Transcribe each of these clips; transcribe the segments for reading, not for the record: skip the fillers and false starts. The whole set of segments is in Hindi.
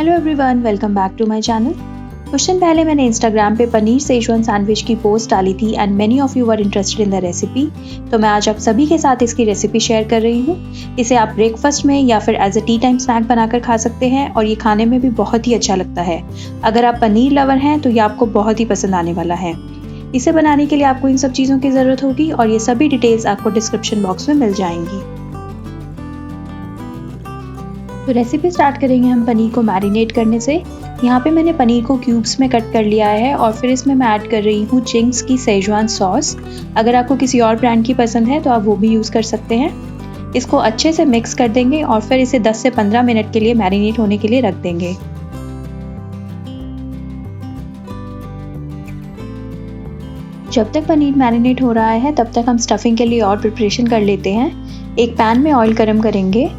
Hello everyone, welcome back to my channel. कुछ दिन पहले मैंने इंस्टाग्राम पे पनीर सेजवान सैंडविच की पोस्ट डाली थी and many of you were interested in the recipe. तो मैं आज आप सभी के साथ इसकी रेसिपी शेयर कर रही हूँ। इसे आप ब्रेकफास्ट में या फिर as a tea time snack बनाकर खा सकते हैं और ये खाने में भी बहुत ही अच्छा लगता है। अगर आप पनीर लवर हैं तो ये आपको बहुत ही पसंद आने वाला है। इसे बनाने के लिए आपको इन सब चीज़ों की ज़रूरत होगी और ये सभी डिटेल्स आपको डिस्क्रिप्शन बॉक्स में मिल जाएंगी। तो रेसिपी स्टार्ट करेंगे हम पनीर को मैरिनेट करने से। यहाँ पे मैंने पनीर को क्यूब्स में कट कर लिया है और फिर इसमें मैं ऐड कर रही हूँ चिंग्स की सेजवान सॉस। अगर आपको किसी और ब्रांड की पसंद है तो आप वो भी यूज़ कर सकते हैं। इसको अच्छे से मिक्स कर देंगे और फिर इसे 10 से 15 मिनट के लिए मैरिनेट होने के लिए रख देंगे। जब तक पनीर मैरिनेट हो रहा है तब तक हम स्टफिंग के लिए और प्रिपरेशन कर लेते हैं। एक पैन में ऑयल गरम करेंगे।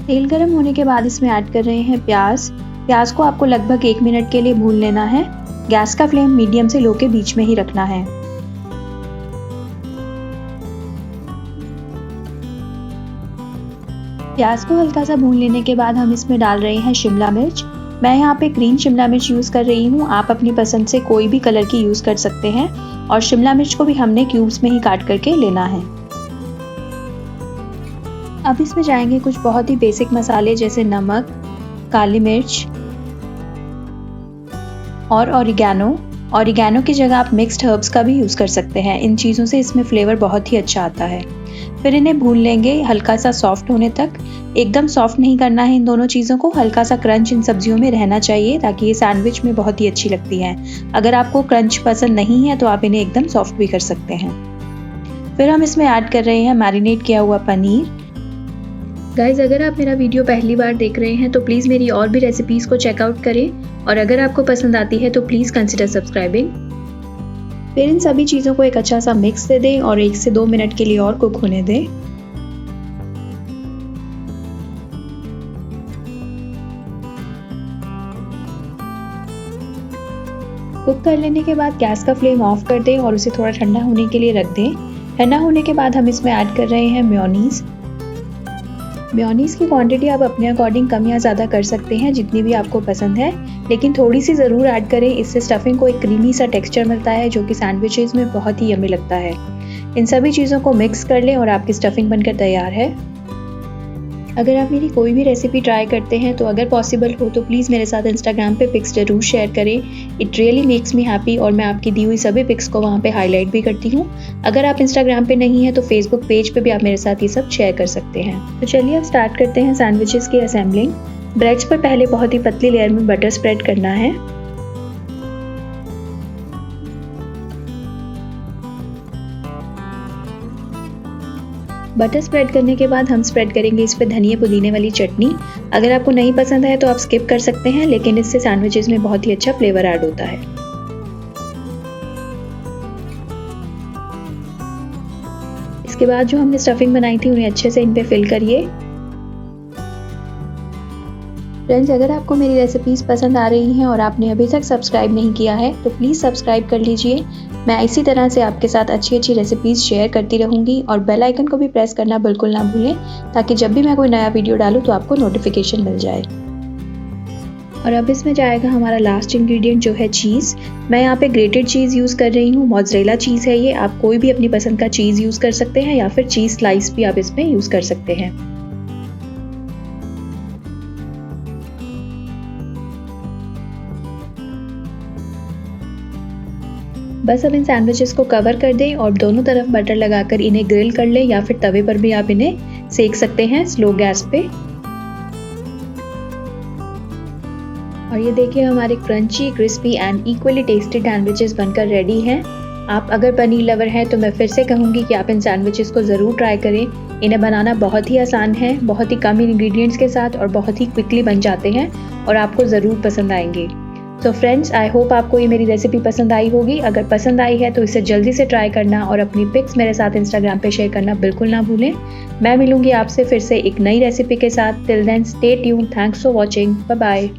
तेल गरम होने के बाद इसमें ऐड कर रहे हैं प्याज को आपको लगभग 1 मिनट के लिए भून लेना है। गैस का फ्लेम मीडियम से लो के बीच में ही रखना है। प्याज को हल्का सा भून लेने के बाद हम इसमें डाल रहे हैं शिमला मिर्च। मैं यहाँ पे ग्रीन शिमला मिर्च यूज़ कर रही हूँ। आप अपनी पसंद से कोई भी कलर की यूज़ कर सकते हैं और शिमला मिर्च को भी हमने क्यूब्स में ही काट करके लेना है। अब इसमें जाएंगे कुछ बहुत ही बेसिक मसाले जैसे नमक, काली मिर्च और ऑरिगेनो की जगह आप मिक्स्ड हर्ब्स का भी यूज़ कर सकते हैं। इन चीज़ों से इसमें फ्लेवर बहुत ही अच्छा आता है। फिर इन्हें भून लेंगे हल्का सा सॉफ्ट होने तक। एकदम सॉफ्ट नहीं करना है इन दोनों चीज़ों को, हल्का सा क्रंच इन सब्जियों में रहना चाहिए ताकि ये सैंडविच में बहुत ही अच्छी लगती हैं। अगर आपको क्रंच पसंद नहीं है तो आप इन्हें एकदम सॉफ्ट भी कर सकते हैं। फिर हम इसमें ऐड कर रहे हैं मैरिनेट किया हुआ पनीर। गाइज, अगर आप मेरा वीडियो पहली बार देख रहे हैं तो प्लीज़ मेरी और भी रेसिपीज़ को चेकआउट करें और अगर आपको पसंद आती है तो प्लीज़ कंसिडर सब्सक्राइबिंग। फिर इन सभी चीज़ों को एक अच्छा सा मिक्स दे दें और 1 से 2 मिनट के लिए और कुक होने दें। कुक कर लेने के बाद गैस का फ्लेम ऑफ कर दें और उसे थोड़ा ठंडा होने के लिए रख दें। ठंडा होने के बाद हम इसमें ऐड कर रहे हैं मेयोनीज़ की क्वांटिटी आप अपने अकॉर्डिंग कम या ज़्यादा कर सकते हैं, जितनी भी आपको पसंद है, लेकिन थोड़ी सी ज़रूर ऐड करें। इससे स्टफिंग को एक क्रीमी सा टेक्सचर मिलता है जो कि सैंडविचेस में बहुत ही यम्मी लगता है। इन सभी चीज़ों को मिक्स कर लें और आपकी स्टफिंग बनकर तैयार है। अगर आप मेरी कोई भी रेसिपी ट्राई करते हैं तो अगर पॉसिबल हो तो प्लीज़ मेरे साथ इंस्टाग्राम पे पिक्स ज़रूर शेयर करें। It really makes me happy और मैं आपकी दी हुई सभी पिक्स को वहाँ पे हाईलाइट भी करती हूँ। अगर आप इंस्टाग्राम पे नहीं हैं तो फेसबुक पेज पे भी आप मेरे साथ ये सब शेयर कर सकते हैं। तो चलिए अब स्टार्ट करते हैं सैंडविचेस की असेंबलिंग। ब्रेड्स पर पहले बहुत ही पतली लेयर में बटर स्प्रेड करना है। बटर स्प्रेड करने के बाद हम स्प्रेड करेंगे इस पे धनिया पुदीने वाली चटनी। अगर आपको नहीं पसंद है तो आप स्किप कर सकते हैं, लेकिन इससे सैंडविचेस में बहुत ही अच्छा फ्लेवर ऐड होता है। इसके बाद जो हमने स्टफिंग बनाई थी उन्हें अच्छे से इन पे फिल करिए। फ्रेंड्स, अगर आपको मेरी रेसिपीज़ पसंद आ रही हैं और आपने अभी तक सब्सक्राइब नहीं किया है तो प्लीज़ सब्सक्राइब कर लीजिए। मैं इसी तरह से आपके साथ अच्छी रेसिपीज़ शेयर करती रहूँगी और बेल आइकन को भी प्रेस करना बिल्कुल ना भूलें ताकि जब भी मैं कोई नया वीडियो डालूँ तो आपको नोटिफिकेशन मिल जाए। और अब इसमें जाएगा हमारा लास्ट इंग्रेडिएंट जो है चीज़। मैं यहाँ पे ग्रेटेड चीज़ यूज़ कर रही हूँ। मोज़रेला चीज़ है ये। आप कोई भी अपनी पसंद का चीज़ यूज़ कर सकते हैं या फिर चीज़ स्लाइस भी आप इसमें यूज़ कर सकते हैं। बस अब इन सैंडविचेस को कवर कर दें और दोनों तरफ बटर लगाकर इन्हें ग्रिल कर लें या फिर तवे पर भी आप इन्हें सेक सकते हैं स्लो गैस पे। और ये देखिए हमारे crunchy, crispy and equally tasty sandwiches बनकर रेडी हैं। आप अगर पनीर लवर हैं तो मैं फिर से कहूँगी कि आप इन सैंडविचेस को ज़रूर ट्राई करें। इन्हें बनाना बहुत ही आसान है, बहुत ही कम इंग्रेडिएंट्स के साथ और बहुत ही क्विकली बन जाते हैं और आपको ज़रूर पसंद आएंगे। तो फ्रेंड्स, आई होप आपको ये मेरी रेसिपी पसंद आई होगी। अगर पसंद आई है तो इसे जल्दी से ट्राई करना और अपनी पिक्स मेरे साथ इंस्टाग्राम पे शेयर करना बिल्कुल ना भूलें। मैं मिलूंगी आपसे फिर से एक नई रेसिपी के साथ। Till then stay tuned. Thanks for watching. Bye bye.